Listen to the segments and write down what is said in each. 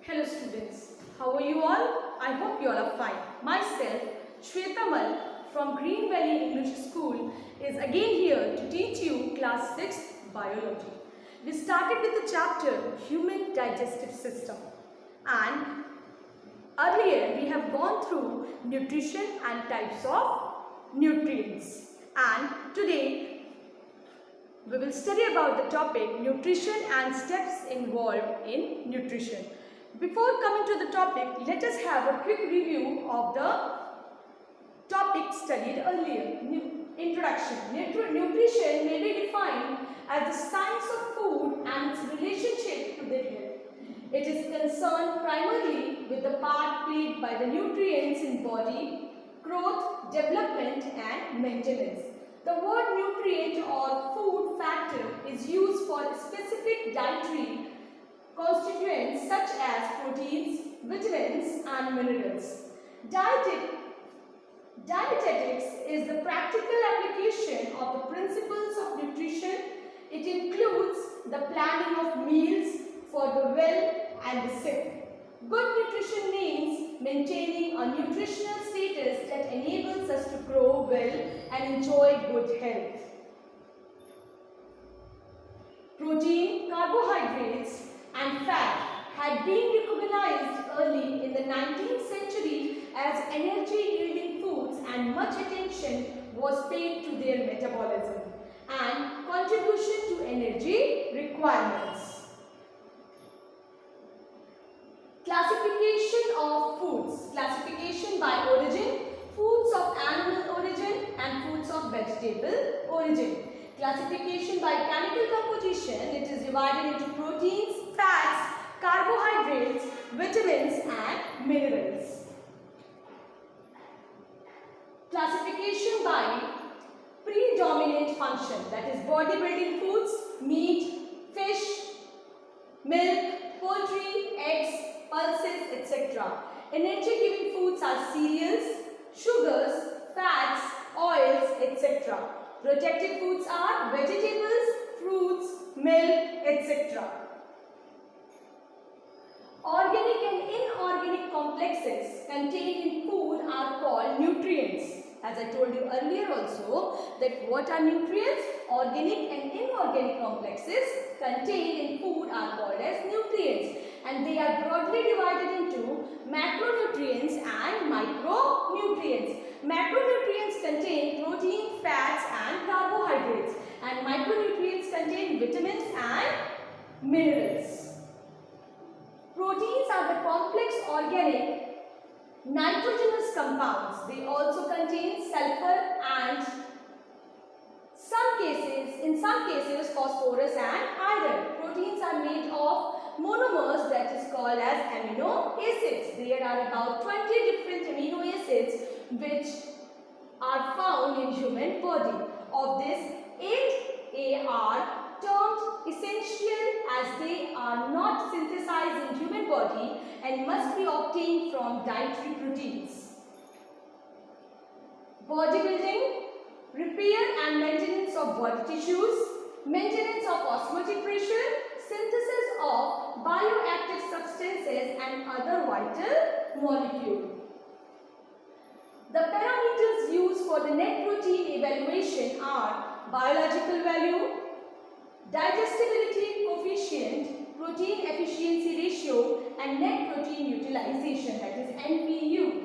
Hello students, how are you all? I hope you all are fine. Myself, Shweta Mal from Green Valley English School is again here to teach you class 6 biology. We started with the chapter Human Digestive System, and earlier we have gone through nutrition and types of nutrients, and today we will study about the topic nutrition and steps involved in nutrition. Before coming to the topic, let us have a quick review of the topic studied earlier. Introduction. Nutrition may be defined as the science of food and its relationship to the health. It is concerned primarily with the part played by the nutrients in body, growth, development and maintenance. The word nutrient or food factor is used for specific dietary constituents such as proteins, vitamins and minerals. Dietetics is the practical application of the principles of nutrition. It includes the planning of meals for the well and the sick. Good nutrition means maintaining a nutritional status that enables us to grow well and enjoy good health. Protein, carbohydrates and fat had been recognized early in the 19th century as energy-yielding foods, and much attention was paid to their metabolism and contribution to energy requirements. Classification of foods. Classification by origin, foods of animal origin and foods of vegetable origin. Classification by chemical composition, it is divided into proteins, fats, carbohydrates, vitamins and minerals. Classification by predominant function, that is bodybuilding foods, meat, fish, milk, poultry, eggs, pulses, etc. Energy-giving foods are cereals, sugars, fats, oils, etc. Protective foods are vegetables, fruits, milk, etc. Organic and inorganic complexes contained in food are called nutrients. As I told you earlier also, that what are nutrients? Organic and inorganic complexes contained in food are called as nutrients, and they are broadly divided into macronutrients and micronutrients. Macronutrients contain protein, fats and carbohydrates, and micronutrients contain vitamins and minerals. Proteins are the complex organic nitrogenous compounds. They also contain sulfur and in some cases phosphorus and iron. Proteins are made of monomers, that is called as amino acids. There are about 20 different amino acids which are found in human body. Of this, 8 are termed essential as they are not synthesized in human body and must be obtained from dietary proteins. Bodybuilding, repair and maintenance of body tissues, maintenance of osmotic pressure, synthesis of bioactive substances and other vital molecules. The parameters used for the net protein evaluation are biological value, digestibility coefficient, protein efficiency ratio and net protein utilization, that is NPU.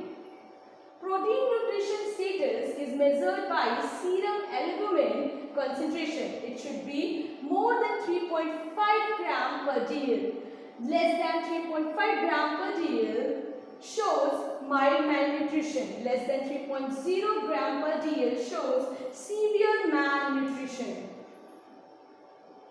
Protein nutrition status is measured by serum albumin concentration. It should be more than 3.5 gram per dl. Less than 3.5 gram per dl shows mild malnutrition. Less than 3.0 gram per dl shows severe malnutrition.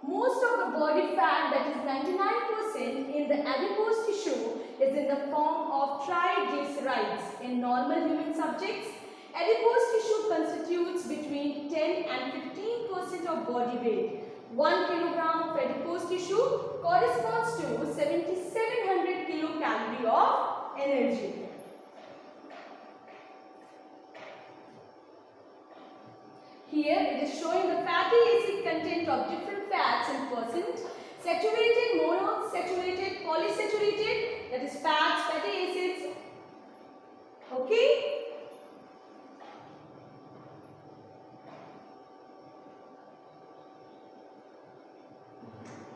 Most of the body fat, that is 99% in the adipose tissue, is in the form of triglycerides. In normal human subjects, adipose tissue constitutes between 10 and 15% of body weight. 1 kilogram of adipose tissue corresponds to 7700 kilocalorie of energy. Here it is showing the fatty acid content of different fats in percent: saturated, monounsaturated, polysaturated, that is fats, fatty acids. Okay.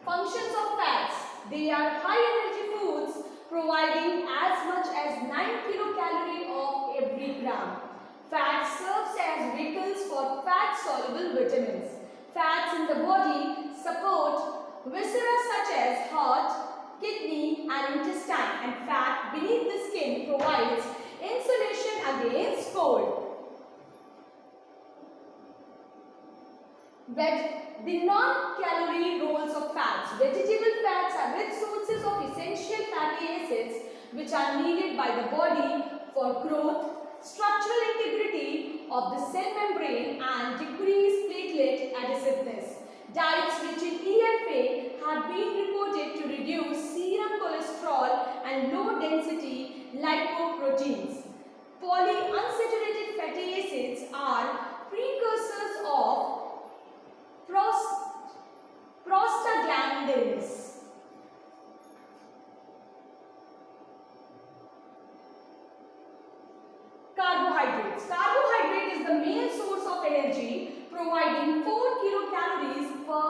Functions of fats. They are high energy foods providing as much as 9 kilocalorie of every gram. Fat serves as vehicles for fat soluble vitamins. Fats in the body support viscera such as heart, kidney and intestine, and fat beneath the skin provides insulation against cold. The non-calorie roles of fats. Vegetable fats are rich sources of essential fatty acids which are needed by the body for growth, structural integrity of the cell membrane and decrease platelet adhesiveness. Diets rich in EFA have been reported to reduce serum cholesterol and low density lipoproteins. Polyunsaturated fatty acids are precursors of prostaglandins. Carbohydrates. Carbohydrate is the main source of energy, providing 4 kilocalories per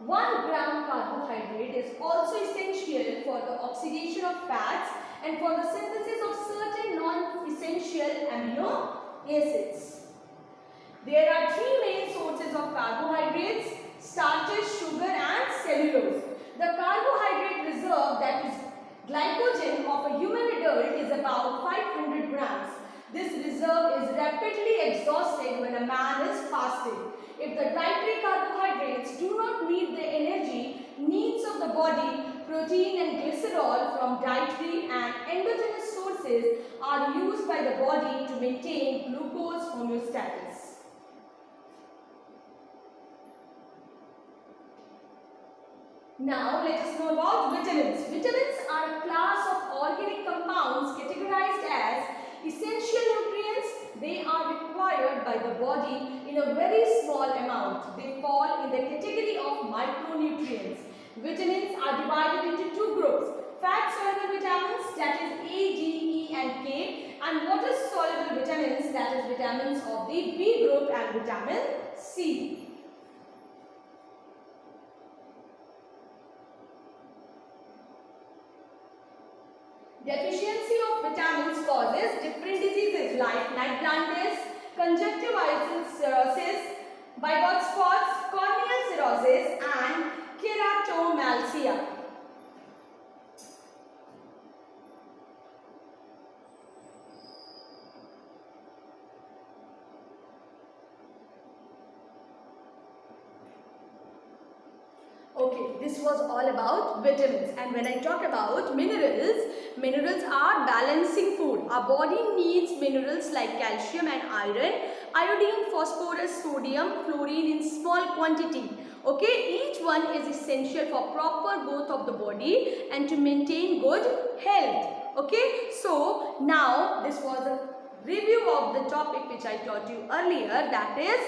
1 gram. Carbohydrate is also essential for the oxidation of fats and for the synthesis of certain non-essential amino acids. There are three main sources of carbohydrates: starches, sugar and cellulose. The carbohydrate reserve, that is glycogen, of a human adult is about 500 grams. This reserve is rapidly exhausted when a man is fasting. If the dietary carbohydrates do not meet the energy needs of the body, protein and glycerol from dietary and endogenous sources are used by the body to maintain glucose homeostasis. Now let us know about vitamins. Vitamins are a class of organic compounds categorized as essential nutrients. They are required by the body in a very small amount. They fall in the category of micronutrients. Vitamins are divided into two groups: fat soluble vitamins, that is A, D, E and K, and water soluble vitamins, that is vitamins of the B group and vitamin C. Deficiency of vitamins causes different diseases like night blindness, conjunctival cirrhosis, bigot spots, corneal cirrhosis and keratomalcia. Okay, this was all about vitamins, and when I talk about minerals, minerals are balancing food. Our body needs minerals like calcium and iron, iodine, phosphorus, sodium, fluorine in small quantity. Okay, each one is essential for proper growth of the body and to maintain good health. Okay, so now this was a review of the topic which I taught you earlier, that is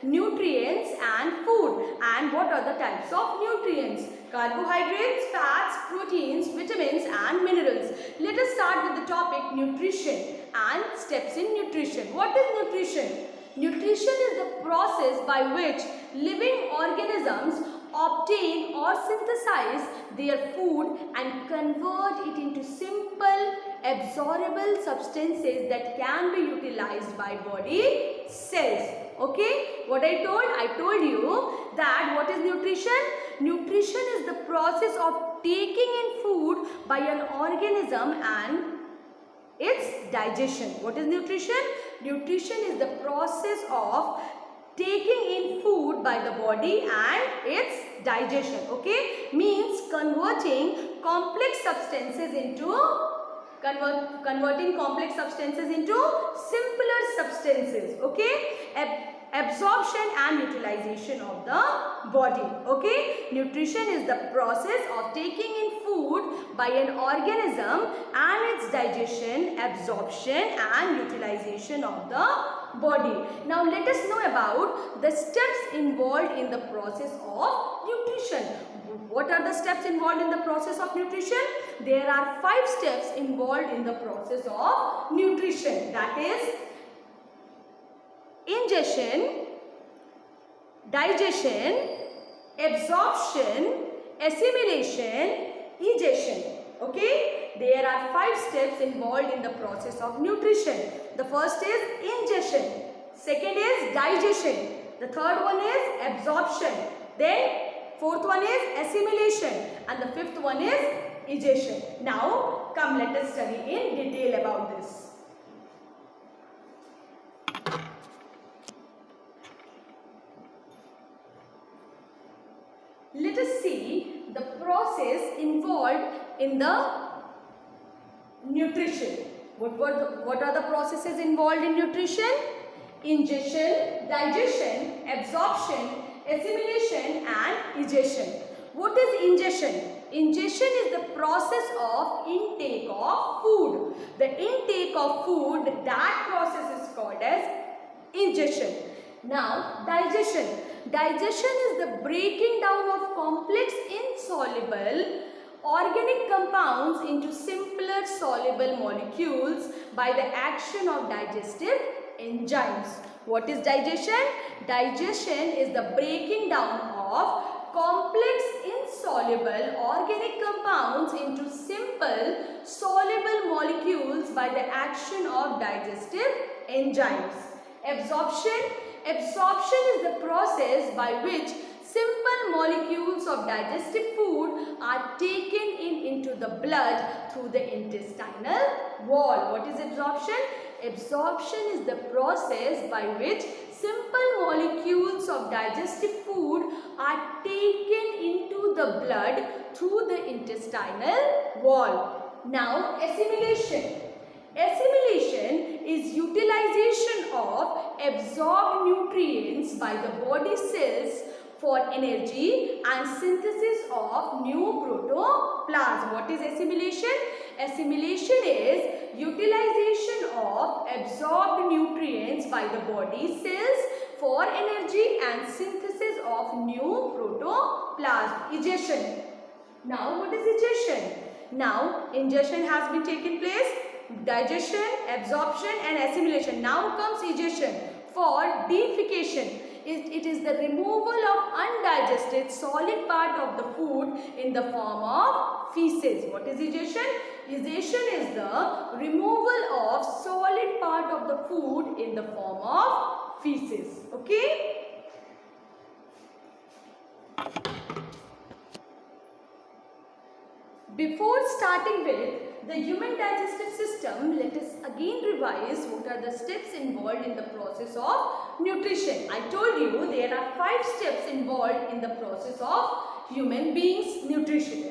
nutrients and food. And what are the types of nutrients? Carbohydrates, fats, proteins, vitamins and minerals. Let us start with the topic nutrition and steps in nutrition. What is nutrition? Nutrition is the process by which living organisms obtain or synthesize their food and convert it into simple absorbable substances that can be utilized by body cells. Okay, what I told you that what is nutrition? Nutrition is the process of taking in food by an organism and its digestion. What is nutrition? Nutrition is the process of taking in food by the body and its digestion. Okay, means converting complex substances into simpler substances. Okay, absorption and utilization of the body. Okay, nutrition is the process of taking in food by an organism and its digestion, absorption and utilization of the body. Now let us know about the steps involved in the process of nutrition. What are the steps involved in the process of nutrition? There are 5 steps involved in the process of nutrition. That is ingestion, digestion, absorption, assimilation, egestion. Okay? There are 5 steps involved in the process of nutrition. The first is ingestion. Second is digestion. The third one is absorption. Then fourth one is assimilation. And the fifth one is egestion. Now come, let us study in detail about this. Let us see the process involved in the nutrition. What are the processes involved in nutrition? Ingestion, digestion, absorption, assimilation and egestion. What is ingestion? Ingestion is the process of intake of food. The intake of food, that process is called as ingestion. Now, digestion. Digestion is the breaking down of complex insoluble organic compounds into simpler soluble molecules by the action of digestive enzymes. What is digestion? Digestion is the breaking down of complex insoluble organic compounds into simple soluble molecules by the action of digestive enzymes. Absorption. Absorption is the process by which simple molecules of digestive food are taken into the blood through the intestinal wall. What is absorption? Absorption is the process by which simple molecules of digestive food are taken into the blood through the intestinal wall. Now, assimilation. Assimilation is utilization of absorbed nutrients by the body cells for energy and synthesis of new protoplasm. What is assimilation? Assimilation is utilization of absorbed nutrients by the body cells for energy and synthesis of new protoplasm. Egestion. Now, what is egestion? Now, ingestion has been taken place. Digestion, absorption and assimilation. Now comes egestion for defecation. It is the removal of undigested solid part of the food in the form of feces. What is egestion? Egestion is the removal of solid part of the food in the form of feces. Okay? Before starting with the human digestive system, let us again revise what are the steps involved in the process of nutrition. I told you there are 5 steps involved in the process of human beings' nutrition.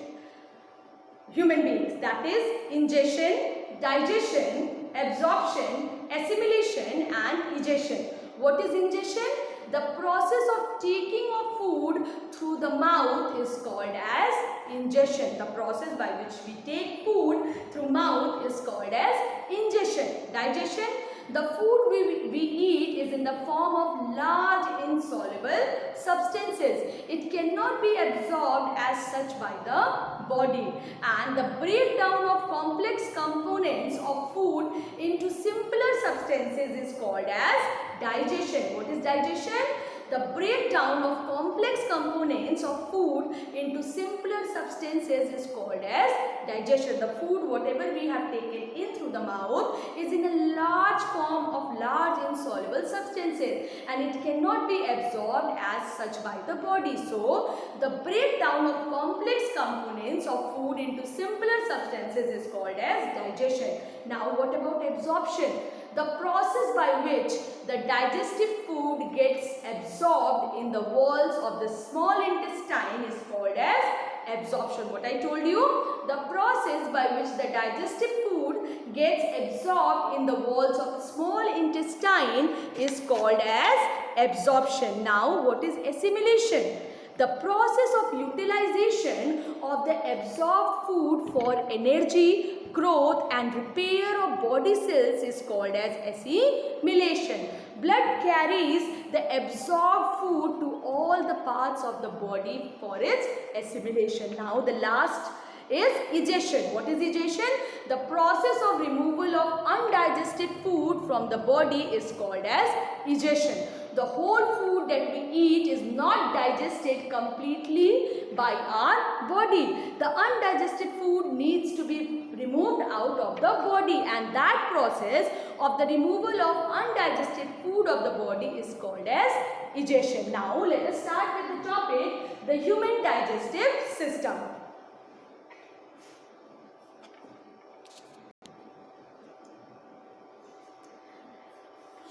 Human beings, that is ingestion, digestion, absorption, assimilation and egestion. What is ingestion? The process of taking of food through the mouth is called as ingestion. The process by which we take food through mouth is called as ingestion. Digestion. The food we eat is in the form of large insoluble substances. It cannot be absorbed as such by the body. And the breakdown of complex components of food into simpler substances is called as digestion. What is digestion? The breakdown of complex components of food into simpler substances is called as digestion. The food, whatever we have taken in through the mouth, is in a large form of large insoluble substances and it cannot be absorbed as such by the body. So, the breakdown of complex components of food into simpler substances is called as digestion. Now, what about absorption? The process by which the digestive food gets absorbed in the walls of the small intestine is called as absorption. What I told you, the process by which the digestive food gets absorbed in the walls of the small intestine is called as absorption. Now, what is assimilation? The process of utilization of the absorbed food for energy, growth and repair of body cells is called as assimilation. Blood carries the absorbed food to all the parts of the body for its assimilation. Now the last is egestion. What is egestion? The process of removal of undigested food from the body is called as egestion. The whole food that we eat is not digested completely by our body. The undigested food needs to be removed out of the body, and that process of the removal of undigested food of the body is called as egestion. Now let us start with the topic, the human digestive system.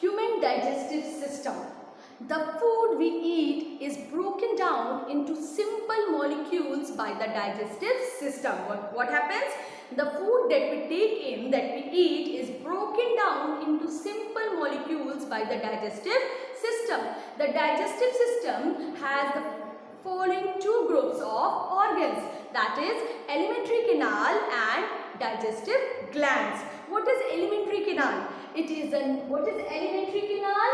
Human digestive system. The food we eat is broken down into simple molecules by the digestive system. What happens? The food that we take in, that we eat, is broken down into simple molecules by the digestive system. The digestive system has the following two groups of organs, that is alimentary canal and digestive glands. What is alimentary canal? What is alimentary canal?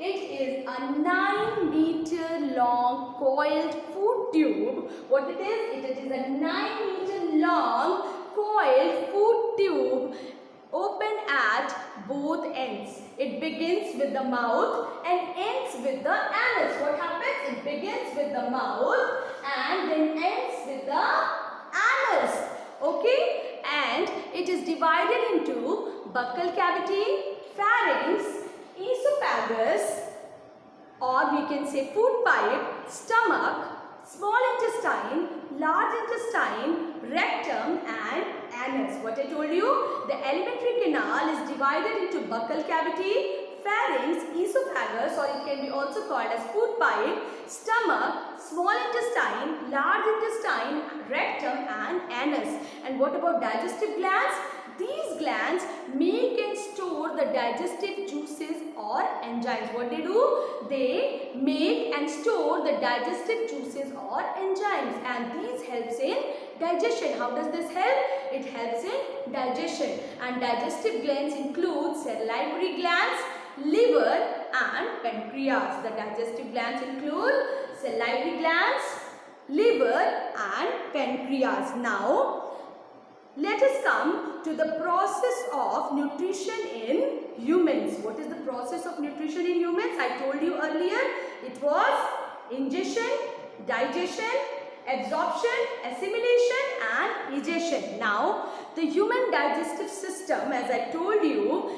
It is a 9-meter long coiled food tube. What it is? It is a 9-meter long coiled food tube open at both ends. It begins with the mouth and ends with the anus. What happens? It begins with the mouth and then ends with the anus. Okay? And it is divided into buccal cavity, pharynx, esophagus, or we can say food pipe, stomach, small intestine, large intestine, rectum and anus. What I told you, the alimentary canal is divided into buccal cavity, pharynx, esophagus, or it can be also called as food pipe, stomach, small intestine, large intestine, rectum and anus. And what about digestive glands? These glands make and store the digestive juices or enzymes. What they do? They make and store the digestive juices or enzymes, and these helps in digestion. How does this help? It helps in digestion. And digestive glands include salivary glands, liver and pancreas. The digestive glands include salivary glands, liver and pancreas. Now let us come to the process of nutrition in humans. What is the process of nutrition in humans? I told you earlier, it was ingestion, digestion, absorption, assimilation and egestion. Now, the human digestive system, as I told you,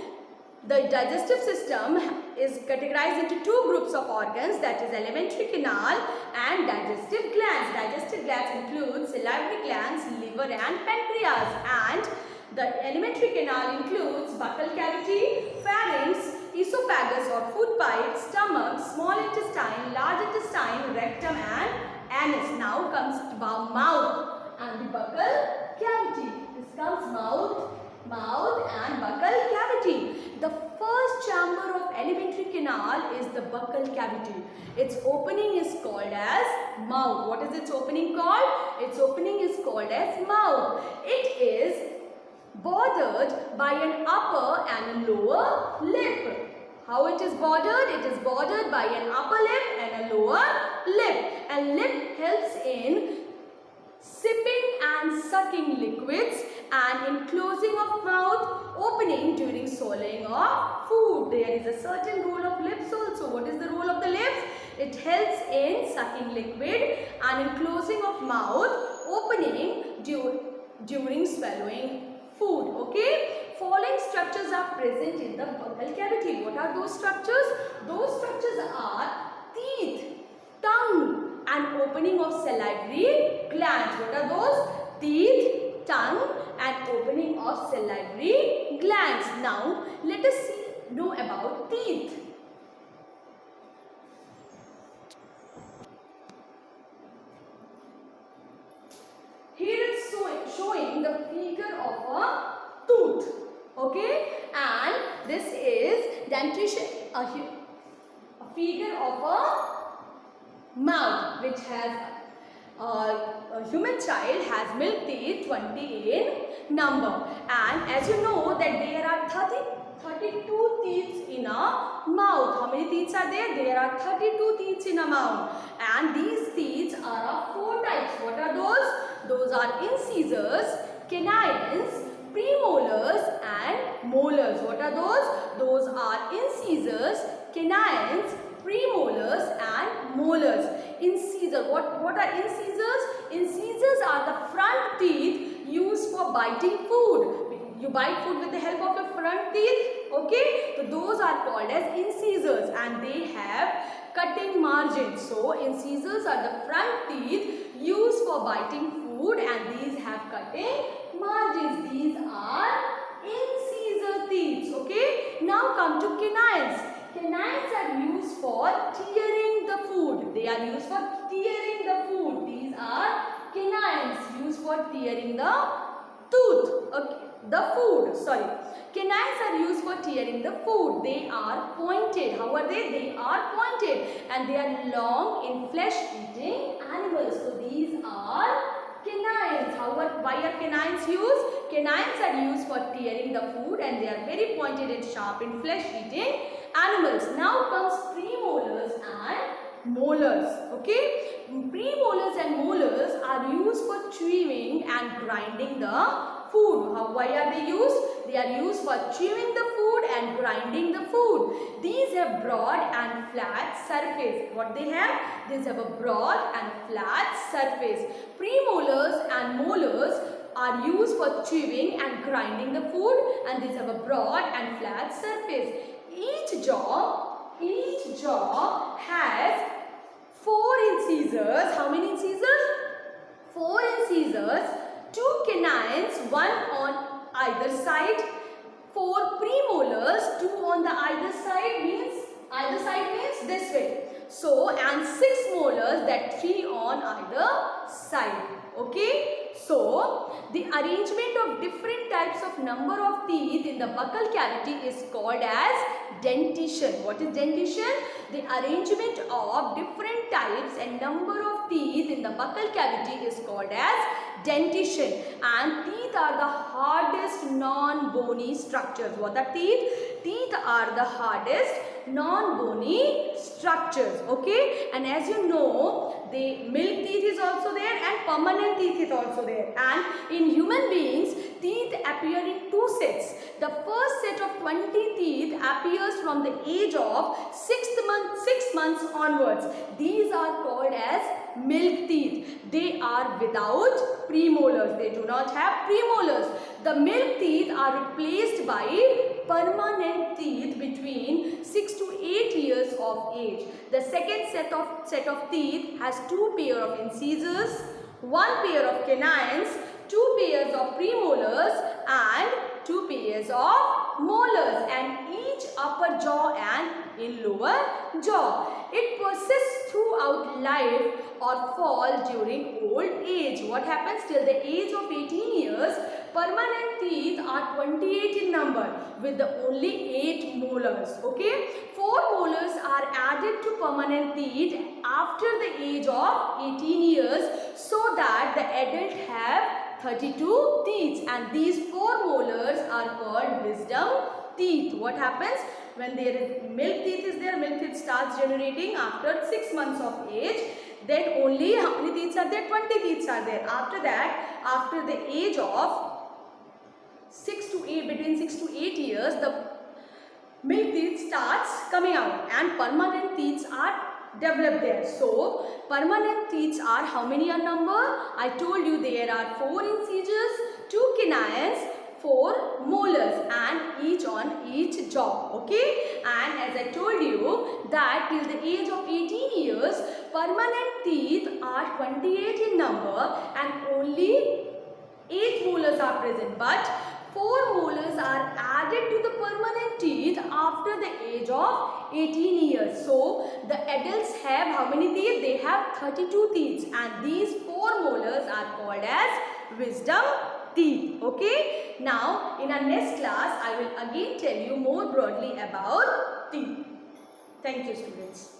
the digestive system is categorized into two groups of organs, that is alimentary canal and digestive glands. Digestive glands include salivary glands, liver and pancreas, and the alimentary canal includes buccal cavity, pharynx, esophagus or food pipe, stomach, small intestine, large intestine, rectum and anus. Now comes mouth and the buccal cavity. This comes mouth and buccal cavity. The first chamber of alimentary canal is the buccal cavity. Its opening is called as mouth. What is its opening called? Its opening is called as mouth. It is bordered by an upper and a lower lip. How it is bordered? It is bordered by an upper lip and a lower lip. And lip helps in sipping and sucking liquids and in closing of mouth, opening during swallowing of food. There is a certain role of lips also. What is the role of the lips? It helps in sucking liquid and in closing of mouth, opening during swallowing food. Okay? Following structures are present in the buccal cavity. What are those structures? Those structures are teeth, tongue and opening of salivary glands. What are those? Teeth, tongue and opening of salivary glands. Now let us know about teeth. Here it's showing the figure of a tooth. Okay, and this is dentition, a figure of a mouth which has a human child has milk teeth 20 in number, and as you know that there are 32 teeth in a mouth. How many teeth are there? There are 32 teeth in a mouth. And these teeth are of 4 types. What are those? Those are incisors, canines, premolars and molars. What are those? Those are incisors, canines, premolars and molars. Incisor. What are incisors? Incisors are the front teeth used for biting food. You bite food with the help of your front teeth. Okay? So those are called as incisors and they have cutting margins. So incisors are the front teeth used for biting food and these have cutting margins. These are incisor teeth. Okay? Now come to canines. Canines are used for tearing the food. They are used for tearing the food. These are canines used for tearing the tooth. Okay. The food. Sorry. Canines are used for tearing the food. They are pointed. How are they? They are pointed. And they are long in flesh-eating animals. So these are canines. Why are canines used? Canines are used for tearing the food and they are very pointed and sharp in flesh-eating animals. Now comes premolars and molars. Okay? Premolars and molars are used for chewing and grinding the food. Why are they used? They are used for chewing the food and grinding the food. These have broad and flat surface. What they have? These have a broad and flat surface. Premolars and molars are used for chewing and grinding the food and these have a broad and flat surface. Each jaw has 4 incisors. How many incisors? 4 incisors, 2 canines, 1 on either side, 4 premolars, 2 on the either side means this way. So, and 6 molars, that 3 on either side. Okay. So, the arrangement of different types of number of teeth in the buccal cavity is called as dentition. What is dentition? The arrangement of different types and number of teeth in the buccal cavity is called as dentition. And teeth are the hardest non-bony structures. What are teeth? Teeth are the hardest non-bony structures. Okay, and as you know, the milk teeth is also there and permanent teeth is also there. And in human beings, teeth appear in 2 sets. The first set of 20 teeth appears from the age of 6 months onwards. These are called as milk teeth. They are without premolars. They do not have premolars. The milk teeth are replaced by permanent teeth between 6 to 8 years of age. The second set of teeth has 2 pair of incisors, 1 pair of canines, 2 pairs of premolars and 2 pairs of molars, and each upper jaw and in lower jaw. It persists throughout life or fall during old age. What happens till the age of 18 years? Permanent teeth are 28 in number with the only 8 molars. Okay, 4 molars are added to permanent teeth after the age of 18 years so that the adult have 32 teeth, and these 4 molars are called wisdom teeth. What happens when there is milk teeth is there? Milk teeth starts generating after 6 months of age. Then only how many teeth are there? 20 teeth are there. After that, after the age of 6 to 8, between 6 to 8 years, the milk teeth starts coming out and permanent teeth are developed there. So, permanent teeth are how many a number? I told you there are 4 incisors, 2 canines, 4 molars and each on each jaw. Okay, and as I told you that till the age of 18 years, permanent teeth are 28 in number and only 8 molars are present, but 4 molars are added to the permanent teeth after the age of 18 years. So, the adults have how many teeth? They have 32 teeth and these 4 molars are called as wisdom teeth. Okay. Now, in our next class, I will again tell you more broadly about teeth. Thank you, students.